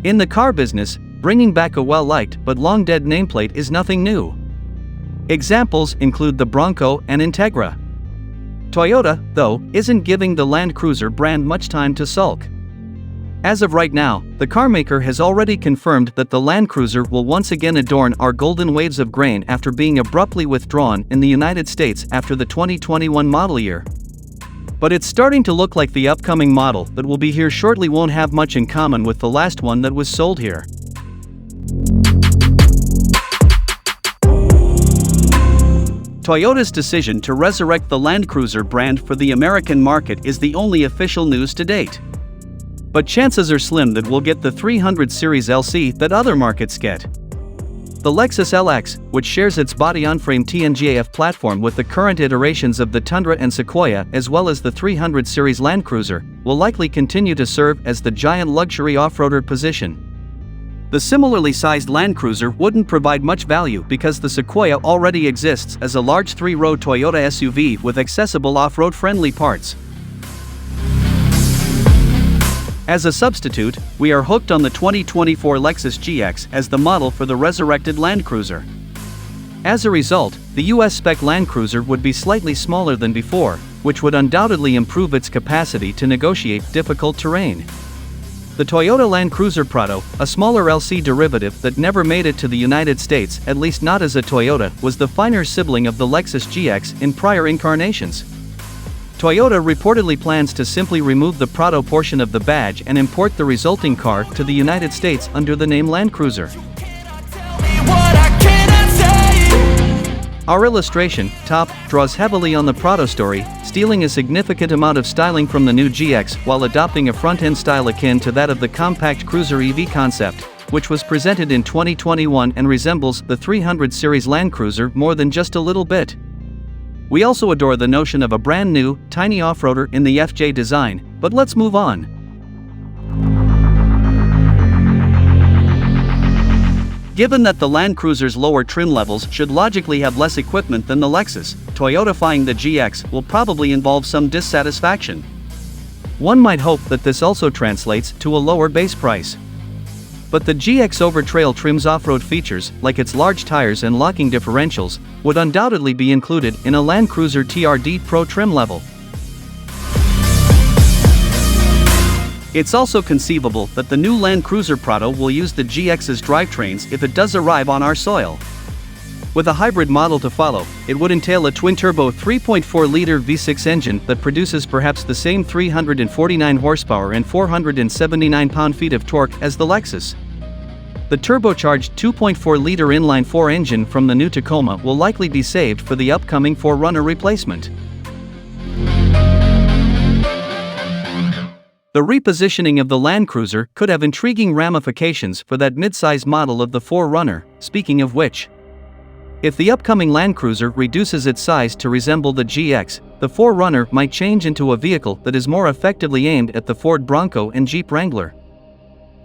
In the car business, bringing back a well-liked but long-dead nameplate is nothing new. Examples include the Bronco and Integra. Toyota, though, isn't giving the Land Cruiser brand much time to sulk. As of right now, the carmaker has already confirmed that the Land Cruiser will once again adorn our golden waves of grain after being abruptly withdrawn in the United States after the 2021 model year. But it's starting to look like the upcoming model that will be here shortly won't have much in common with the last one that was sold here. Toyota's decision to resurrect the Land Cruiser brand for the American market is the only official news to date. But chances are slim that we'll get the 300 series LC that other markets get. The Lexus LX, which shares its body-on-frame TNGAF platform with the current iterations of the Tundra and Sequoia as well as the 300 series Land Cruiser, will likely continue to serve as the giant luxury off-roader position. The similarly sized Land Cruiser wouldn't provide much value because the Sequoia already exists as a large 3-row Toyota SUV with accessible off-road friendly parts. As a substitute, we are hooked on the 2024 Lexus GX as the model for the resurrected Land Cruiser. As a result, the US spec Land Cruiser would be slightly smaller than before, which would undoubtedly improve its capacity to negotiate difficult terrain. The Toyota Land Cruiser Prado, a smaller LC derivative that never made it to the United States, at least not as a Toyota, was the finer sibling of the Lexus GX in prior incarnations. Toyota reportedly plans to simply remove the Prado portion of the badge and import the resulting car to the United States under the name Land Cruiser. Our illustration, top, draws heavily on the Prado story, stealing a significant amount of styling from the new GX while adopting a front-end style akin to that of the compact cruiser EV concept, which was presented in 2021 and resembles the 300 series Land Cruiser more than just a little bit. We also adore the notion of a brand new, tiny off-roader in the FJ design, but let's move on. Given that the Land Cruiser's lower trim levels should logically have less equipment than the Lexus, Toyota-fying the GX will probably involve some dissatisfaction. One might hope that this also translates to a lower base price. But the GX over trail trim's off-road features, like its large tires and locking differentials, would undoubtedly be included in a Land Cruiser TRD Pro trim level. It's also conceivable that the new Land Cruiser Prado will use the GX's drivetrains if it does arrive on our soil. With a hybrid model to follow, it would entail a twin-turbo 3.4-liter V6 engine that produces perhaps the same 349 horsepower and 479 pound-feet of torque as the Lexus. The turbocharged 2.4-liter inline-4 engine from the new Tacoma will likely be saved for the upcoming 4Runner replacement. The repositioning of the Land Cruiser could have intriguing ramifications for that mid-size model of the 4Runner, speaking of which. If the upcoming Land Cruiser reduces its size to resemble the GX, the 4Runner might change into a vehicle that is more effectively aimed at the Ford Bronco and Jeep Wrangler.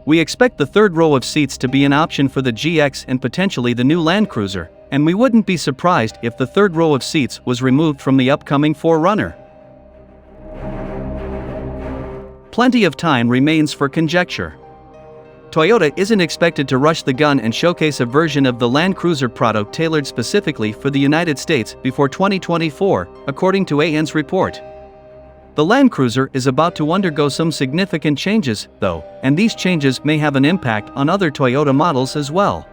We expect the third row of seats to be an option for the GX and potentially the new Land Cruiser, and we wouldn't be surprised if the third row of seats was removed from the upcoming 4Runner. Plenty of time remains for conjecture. Toyota isn't expected to rush the gun and showcase a version of the Land Cruiser Prado tailored specifically for the United States before 2024, according to AN's report. The Land Cruiser is about to undergo some significant changes, though, and these changes may have an impact on other Toyota models as well.